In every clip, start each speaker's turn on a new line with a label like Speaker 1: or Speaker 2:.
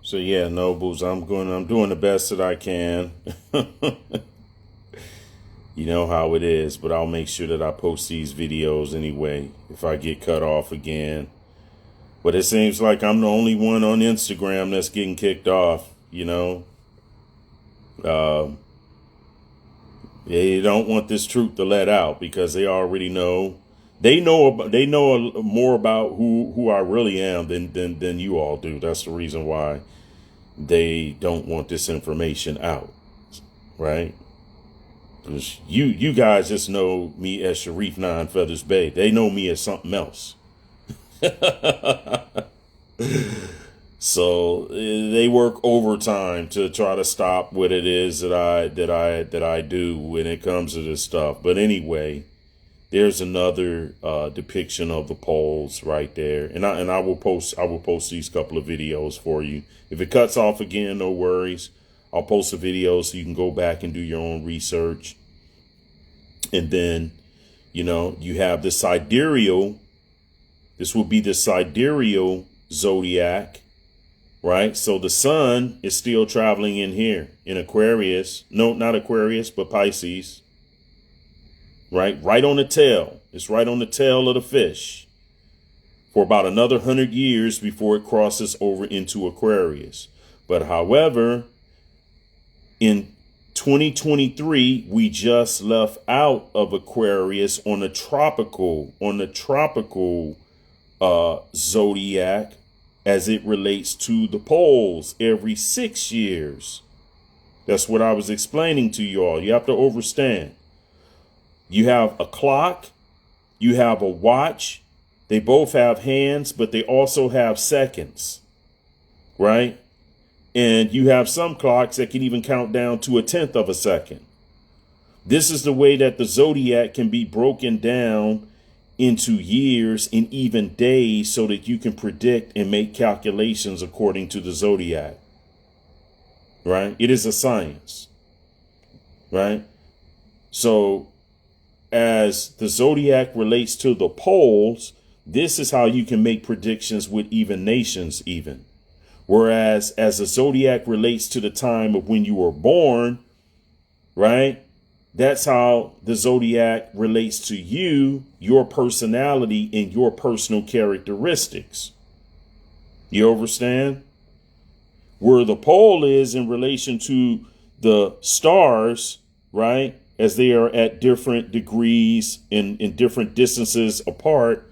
Speaker 1: So yeah, nobles, I'm doing the best that I can. You know how it is, but I'll make sure that I post these videos anyway if I get cut off again. But it seems like I'm the only one on Instagram that's getting kicked off, you know. They don't want this truth to let out because they already know. They know more about who I really am than you all do. That's the reason why they don't want this information out, right? Because you guys just know me as Sharif Nine Feathers Bay. They know me as something else. So they work overtime to try to stop what it is that I do when it comes to this stuff. But anyway, there's another depiction of the poles right there, and I will post these couple of videos for you. If it cuts off again, no worries. I'll post a video so you can go back and do your own research. And then, you have the sidereal. This will be the sidereal zodiac, right? So the sun is still traveling in here in Aquarius. No, not Aquarius, but Pisces. Right on the tail. It's right on the tail of the fish for about another 100 years before it crosses over into Aquarius. But however, in 2023, we just left out of Aquarius on the tropical zodiac as it relates to the poles every 6 years. That's what I was explaining to you all. You have to understand. You have a clock, you have a watch. They both have hands, but they also have seconds, right? And you have some clocks that can even count down to 1/10 of a second. This is the way that the zodiac can be broken down into years and even days so that you can predict and make calculations according to the zodiac, right? It is a science, right? So as the zodiac relates to the poles, this is how you can make predictions with even nations even. Whereas as the zodiac relates to the time of when you were born, right? That's how the zodiac relates to you, your personality, and your personal characteristics. You understand? Where the pole is in relation to the stars, right? As they are at different degrees in different distances apart,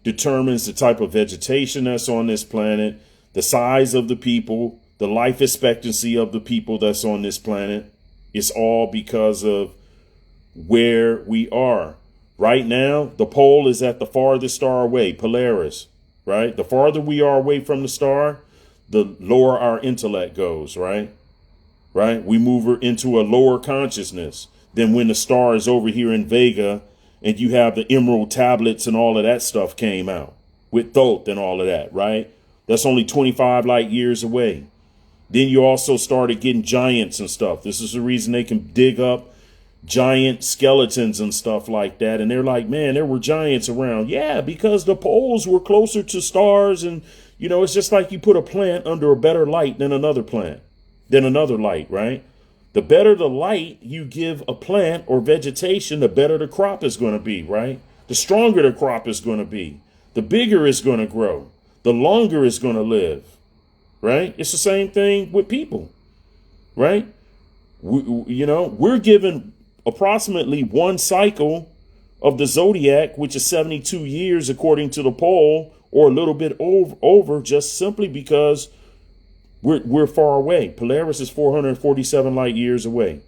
Speaker 1: determines the type of vegetation that's on this planet, the size of the people, the life expectancy of the people that's on this planet. It's all because of where we are. Right now, the pole is at the farthest star away, Polaris, right? The farther we are away from the star, the lower our intellect goes, right? Right? We move into a lower consciousness than when the star is over here in Vega and you have the emerald tablets and all of that stuff came out with Thoth and all of that, right? That's only 25 light years away. Then you also started getting giants and stuff. This is the reason they can dig up giant skeletons and stuff like that. And they're like, man, there were giants around. Yeah, because the poles were closer to stars. And, it's just like you put a plant under a better light than another plant, than another light, right? The better the light you give a plant or vegetation, the better the crop is going to be, right? The stronger the crop is going to be. The bigger it's going to grow. The longer it's going to live, right? It's the same thing with people, right? We're given approximately one cycle of the zodiac, which is 72 years according to the pole, or a little bit over just simply because we're far away. Polaris is 447 light years away.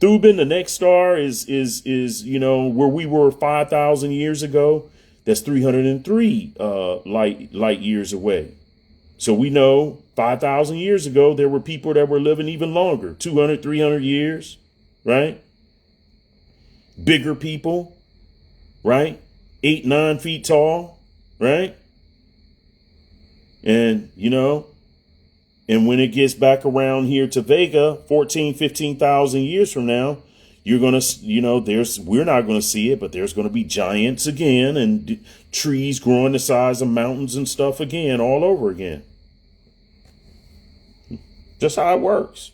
Speaker 1: Thuban, the next star, is where we were 5,000 years ago. That's 303 light years away. So we know 5,000 years ago, there were people that were living even longer, 200, 300 years, right? Bigger people, right? 8, 9 feet tall, right? And, and when it gets back around here to Vega, 14, 15,000 years from now, you're going to, we're not going to see it, but there's going to be giants again and trees growing the size of mountains and stuff again, all over again. Just how it works.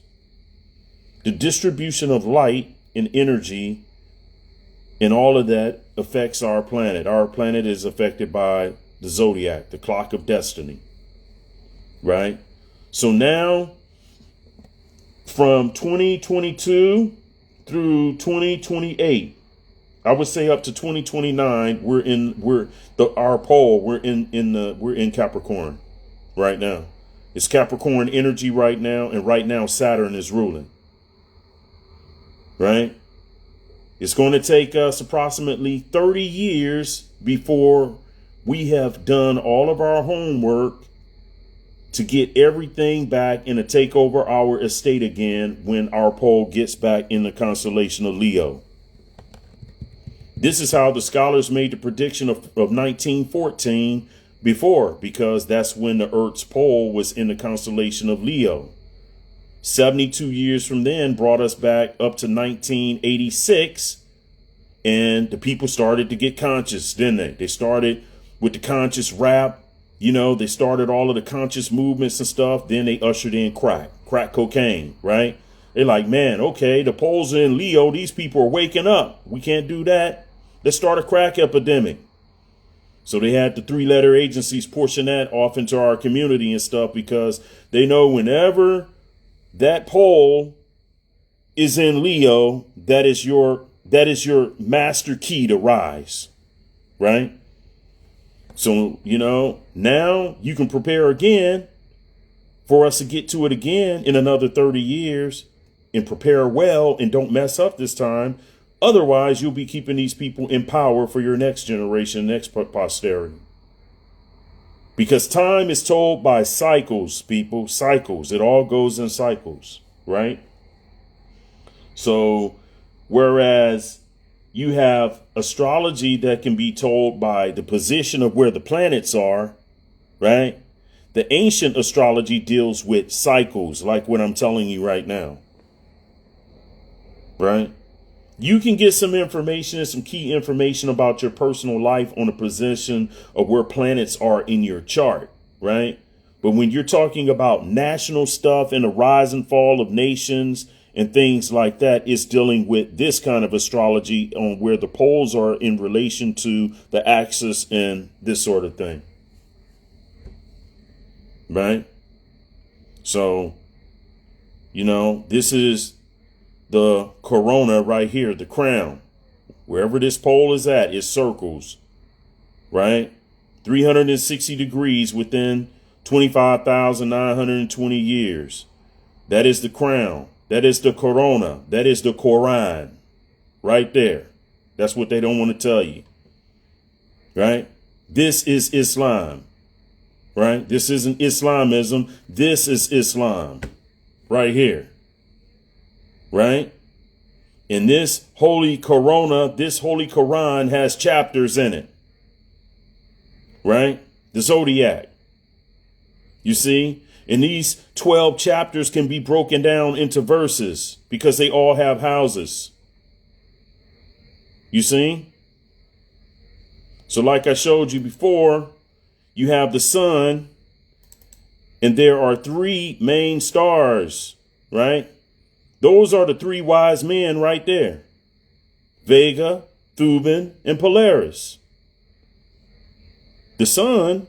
Speaker 1: The distribution of light and energy and all of that affects our planet. Our planet is affected by the zodiac, the clock of destiny. Right? So now from 2022 through 2028, I would say up to 2029, we're in Capricorn right now. It's Capricorn energy right now, and right now Saturn is ruling. Right? It's going to take us approximately 30 years before we have done all of our homework to get everything back and to take over our estate again when our pole gets back in the constellation of Leo. This is how the scholars made the prediction of 1914 before, because that's when the Earth's pole was in the constellation of Leo. 72 years from then brought us back up to 1986, and the people started to get conscious, didn't they? They started with the conscious rap, they started all of the conscious movements and stuff. Then they ushered in crack cocaine, right? They're like, man, okay, the poles are in Leo. These people are waking up. We can't do that. Let's start a crack epidemic. So they had the 3-letter agencies pushing that off into our community and stuff, because they know whenever that pole is in Leo, that is your master key to rise, right? So, now you can prepare again for us to get to it again in another 30 years and prepare well and don't mess up this time. Otherwise, you'll be keeping these people in power for your next generation, next posterity. Because time is told by cycles, people, cycles. It all goes in cycles, right? So, whereas you have astrology that can be told by the position of where the planets are, right? The ancient astrology deals with cycles, like what I'm telling you right now, right? You can get some information and some key information about your personal life on the position of where planets are in your chart, right? But when you're talking about national stuff and the rise and fall of nations and things like that, it's dealing with this kind of astrology on where the poles are in relation to the axis and this sort of thing. Right? So, this is the corona right here, the crown. Wherever this pole is at, it circles, right? 360 degrees within 25,920 years. That is the crown. That is the corona. That is the Quran right there. That's what they don't want to tell you. Right? This is Islam. Right? This isn't Islamism. This is Islam right here. Right? And this holy corona, this holy Quran has chapters in it. Right? The zodiac. You see? And these 12 chapters can be broken down into verses because they all have houses. You see? So like I showed you before, you have the sun, and there are 3 main stars, right? Those are the 3 wise men right there. Vega, Thuban, and Polaris. The sun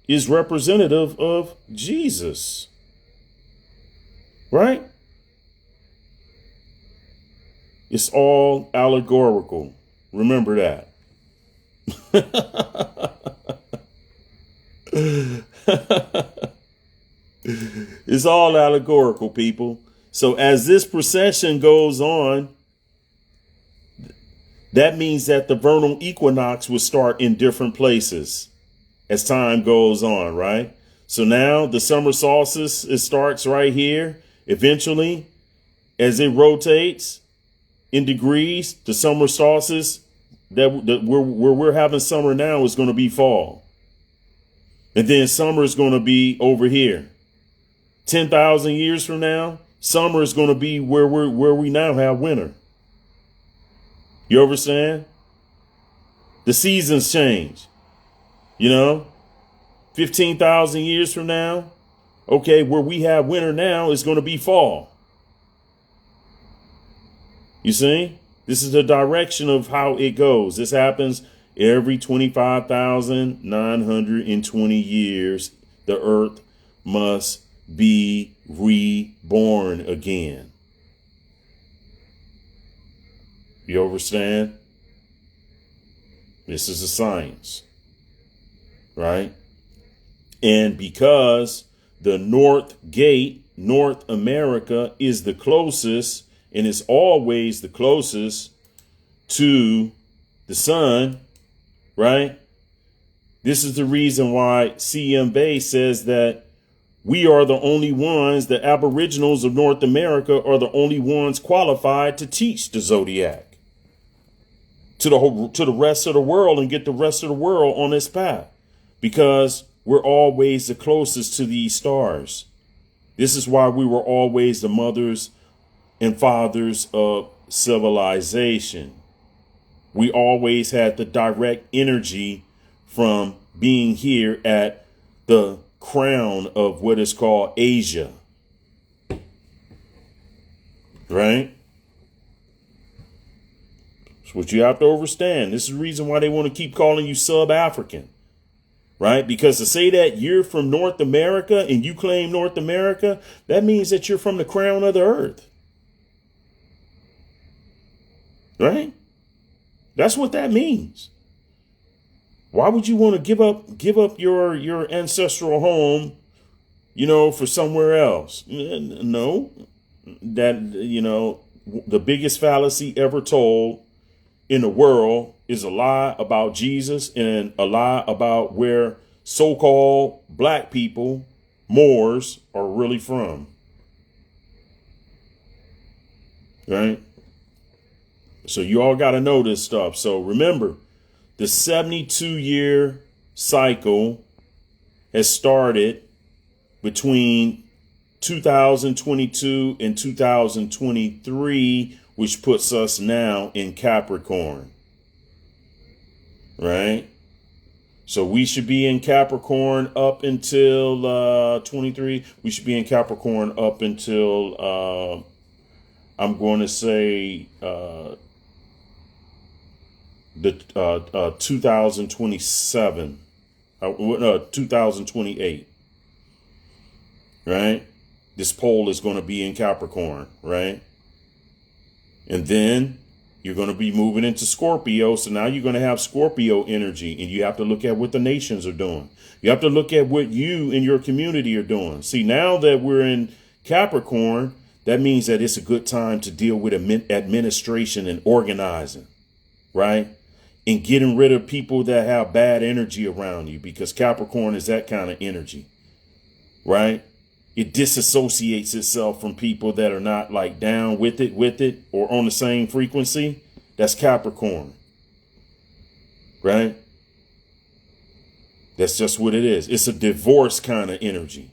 Speaker 1: is representative of Jesus, right? It's all allegorical. Remember that. It's all allegorical, people. So as this procession goes on, that means that the vernal equinox will start in different places as time goes on, right? So now the summer solstice, it starts right here. Eventually, as it rotates in degrees, the summer solstice where we're having summer now is going to be fall. And then summer is going to be over here. 10,000 years from now, summer is going to be where we now have winter. You understand? The seasons change. 15,000 years from now, Okay, where we have winter now is going to be fall. You see, this is the direction of how it goes. This happens every 25,920 years. The earth must be reborn again. You understand? This is a science, right? And because the North Gate, North America, is the closest and is always the closest to the sun, right? This is the reason why CM Bay says that we are the only ones, the Aboriginals of North America are the only ones qualified to teach the Zodiac to the rest of the world and get the rest of the world on this path, because we're always the closest to these stars. This is why we were always the mothers and fathers of civilization. We always had the direct energy from being here at the crown of what is called Asia. Right? That's what you have to understand. This is the reason why they want to keep calling you sub-African. Right? Because to say that you're from North America and you claim North America, that means that you're from the crown of the earth. Right? That's what that means. Why would you want to give up your ancestral home, for somewhere else? No, that, the biggest fallacy ever told in the world is a lie about Jesus and a lie about where so-called black people, Moors, are really from. Right? So you all got to know this stuff. So remember, the 72-year cycle has started between 2022 and 2023, which puts us now in Capricorn. Right? So we should be in Capricorn up until 23. We should be in Capricorn up until, I'm going to say, the 2027, 2028, right? This pole is going to be in Capricorn, right? And then you're going to be moving into Scorpio. So now you're going to have Scorpio energy, and you have to look at what the nations are doing. You have to look at what you and your community are doing. See, now that we're in Capricorn, that means that it's a good time to deal with administration and organizing, right? And getting rid of people that have bad energy around you, because Capricorn is that kind of energy, right? It disassociates itself from people that are not like down with it or on the same frequency. That's Capricorn, right? That's just what it is. It's a divorce kind of energy.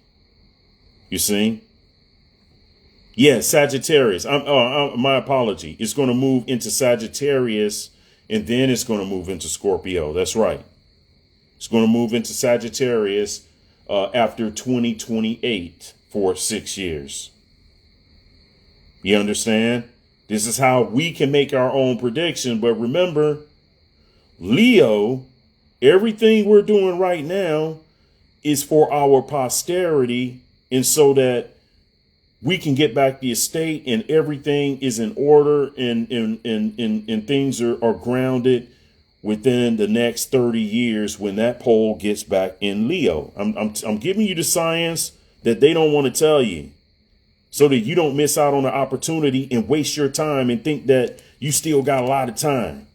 Speaker 1: You see? Yeah, Sagittarius. My apology. It's going to move into Sagittarius, and then it's going to move into Scorpio. That's right. It's going to move into Sagittarius after 2028 for 6 years. You understand? This is how we can make our own prediction. But remember, Leo, everything we're doing right now is for our posterity, and so that we can get back the estate and everything is in order and things are grounded within the next 30 years when that pole gets back in Leo. I'm giving you the science that they don't want to tell you, so that you don't miss out on the opportunity and waste your time and think that you still got a lot of time.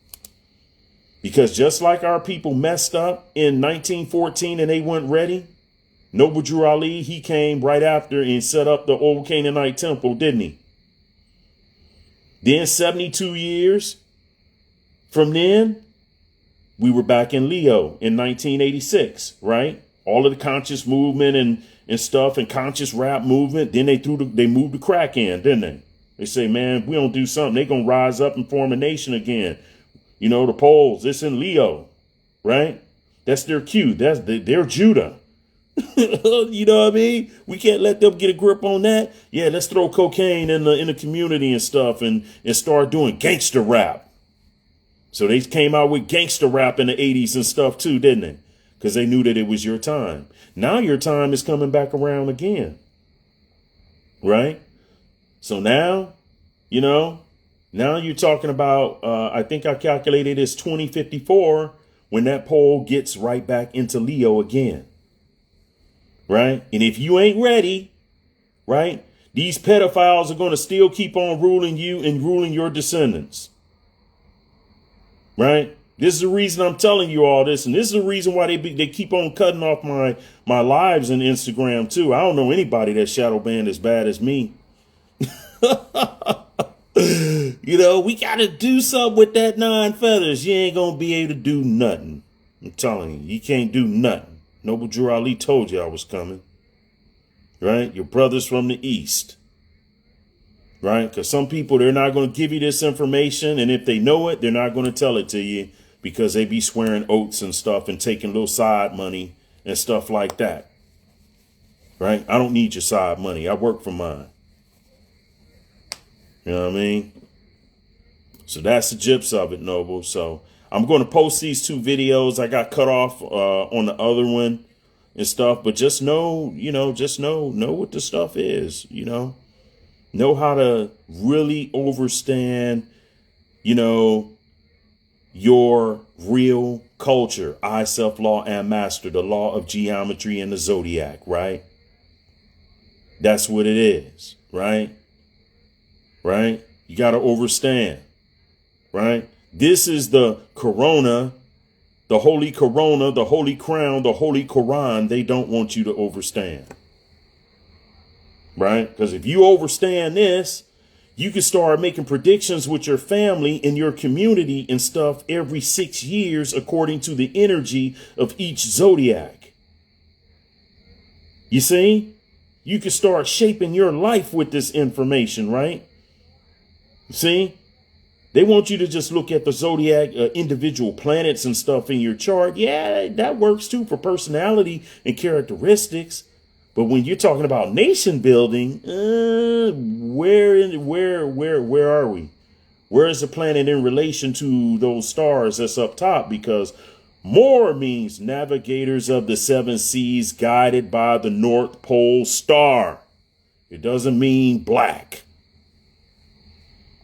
Speaker 1: Because just like our people messed up in 1914 and they weren't ready, Noble Drew Ali, he came right after and set up the old Canaanite temple, didn't he? Then 72 years from then, we were back in Leo in 1986, right? All of the conscious movement and stuff and conscious rap movement. Then they moved the crack in, didn't they? They say, man, if we don't do something, they're going to rise up and form a nation again. The poles, it's in Leo, right? That's their cue. They're Judah. You know what I mean? We can't let them get a grip on that. Yeah, let's throw cocaine in the community and stuff and start doing gangster rap. So they came out with gangster rap in the 80s and stuff too, didn't they? Because they knew that it was your time. Now your time is coming back around again. Right? So now, now you're talking about, I think I calculated it's 2054 when that pole gets right back into Leo again. Right? And if you ain't ready, right, these pedophiles are going to still keep on ruling you and ruling your descendants. Right? This is the reason I'm telling you all this. And this is the reason why they keep on cutting off my lives on Instagram, too. I don't know anybody that's shadow banned as bad as me. We got to do something with that 9 feathers. You ain't going to be able to do nothing. I'm telling you, you can't do nothing. Noble Drew Ali told you I was coming. Right? Your brothers from the East. Right? Because some people, they're not going to give you this information. And if they know it, they're not going to tell it to you because they be swearing oaths and stuff and taking little side money and stuff like that. Right? I don't need your side money. I work for mine. You know what I mean? So that's the gist of it, Noble. So I'm going to post these 2 videos. I got cut off on the other one and stuff. But just know, know what the stuff is, Know how to really understand, your real culture. I, self, law, and master, the law of geometry and the zodiac, right? That's what it is, right? Right? You got to understand, right? This is the corona, the holy corona, the holy crown, the holy Quran. They don't want you to understand. Right? Because if you understand this, you can start making predictions with your family in your community and stuff every 6 years, according to the energy of each zodiac. You see, you can start shaping your life with this information, right? See, they want you to just look at the zodiac, individual planets and stuff in your chart. Yeah, that works too for personality and characteristics. But when you're talking about nation building, where are we? Where is the planet in relation to those stars that's up top? Because more means navigators of the 7 seas guided by the North Pole star. It doesn't mean black.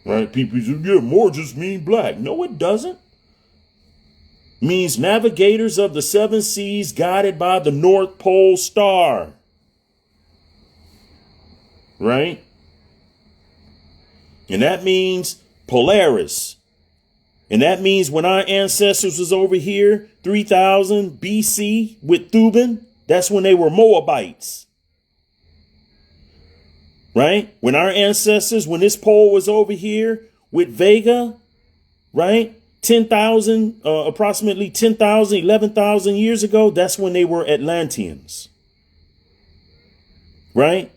Speaker 1: Right? People say, yeah, more just mean black. No, it doesn't. Means navigators of the 7 seas guided by the North Pole star. Right? And that means Polaris. And that means when our ancestors was over here, 3000 BC with Thuban, that's when they were Moabites. Right? When our ancestors, when this pole was over here with Vega, right? 10,000, approximately 10,000, 11,000 years ago, that's when they were Atlanteans. Right?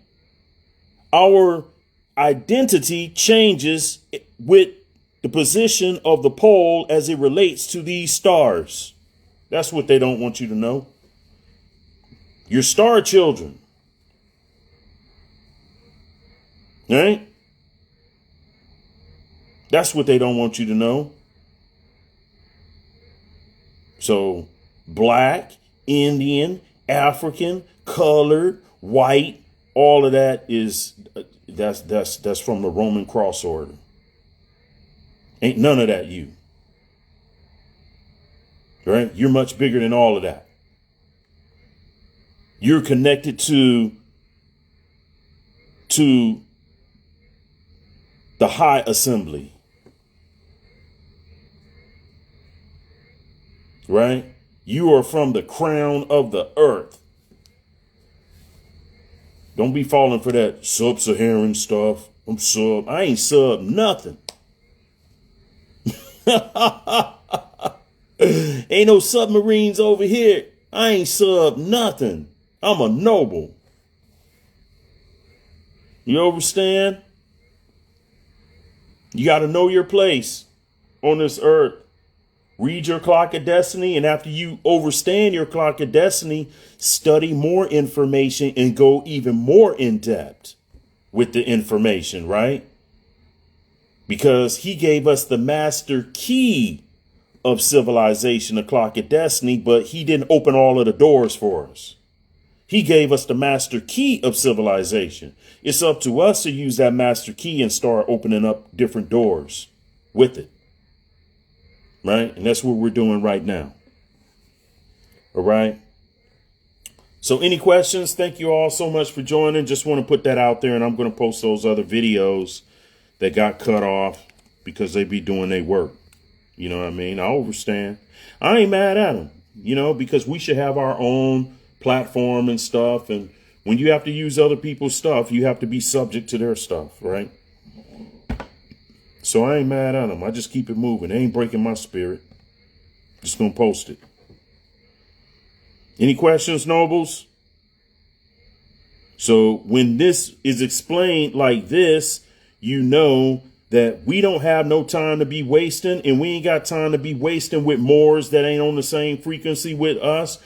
Speaker 1: Our identity changes with the position of the pole as it relates to these stars. That's what they don't want you to know. Your star children. Right? That's what they don't want you to know. So black, Indian, African, colored, white, all of that is that's from the Roman cross order. Ain't none of that you. Right? You're much bigger than all of that. You're connected to the high assembly. Right? You are from the crown of the earth. Don't be falling for that sub-Saharan stuff. I ain't sub nothing. Ain't no submarines over here. I ain't sub nothing. I'm a noble. You understand? You got to know your place on this earth. Read your clock of destiny, and after you understand your clock of destiny, study more information and go even more in depth with the information, right? Because he gave us the master key of civilization, the clock of destiny, but he didn't open all of the doors for us. He gave us the master key of civilization. It's up to us to use that master key and start opening up different doors with it. Right? And that's what we're doing right now. All right. So any questions? Thank you all so much for joining. Just want to put that out there, and I'm going to post those other videos that got cut off because they be doing their work. You know what I mean? I understand. I ain't mad at them, you know, because we should have our own platform and stuff. And when you have to use other people's stuff, you have to be subject to their stuff, right? So I ain't mad at them. I just keep it moving. They ain't breaking my spirit. Just gonna post it. Any questions, nobles? So when this is explained like this, you know that we don't have no time to be wasting, and we ain't got time to be wasting with Moors that ain't on the same frequency with us.